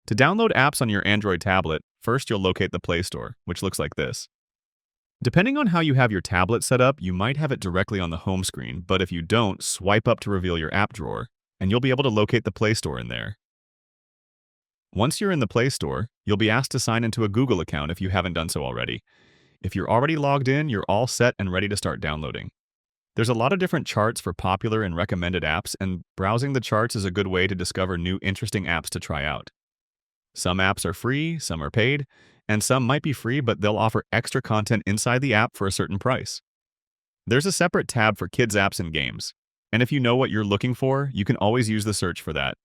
To download apps on your Android tablet, first you'll locate the Play Store, which looks like this. Depending on how you have your tablet set up, you might have it directly on the home screen, but if you don't, swipe up to reveal your app drawer, and you'll be able to locate the Play Store in there. Once you're in the Play Store, you'll be asked to sign into a Google account if you haven't done so already. If you're already logged in, you're all set and ready to start downloading. There's a lot of different charts for popular and recommended apps, and browsing the charts is a good way to discover new interesting apps to try out. Some apps are free, some are paid, and some might be free but they'll offer extra content inside the app for a certain price. There's a separate tab for kids apps and games, and if you know what you're looking for, you can always use the search for that.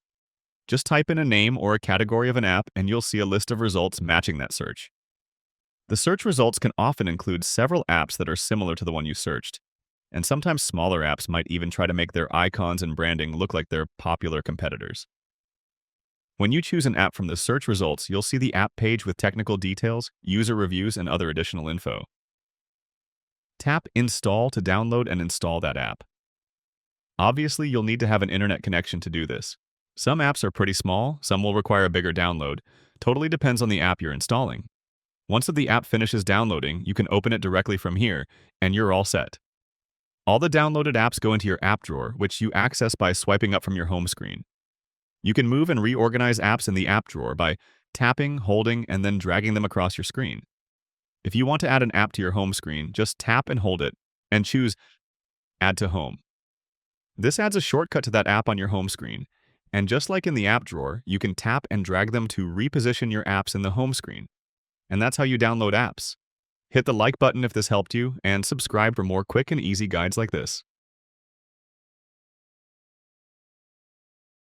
Just type in a name or a category of an app and you'll see a list of results matching that search. The search results can often include several apps that are similar to the one you searched, and sometimes smaller apps might even try to make their icons and branding look like their popular competitors. When you choose an app from the search results, you'll see the app page with technical details, user reviews, and other additional info. Tap Install to download and install that app. Obviously, you'll need to have an internet connection to do this. Some apps are pretty small, some will require a bigger download. Totally depends on the app you're installing. Once the app finishes downloading, you can open it directly from here, and you're all set. All the downloaded apps go into your app drawer, which you access by swiping up from your home screen. You can move and reorganize apps in the app drawer by tapping, holding, and then dragging them across your screen. If you want to add an app to your home screen, just tap and hold it, and choose Add to Home. This adds a shortcut to that app on your home screen, and just like in the app drawer, you can tap and drag them to reposition your apps in the home screen. And that's how you download apps. Hit the like button if this helped you, and subscribe for more quick and easy guides like this.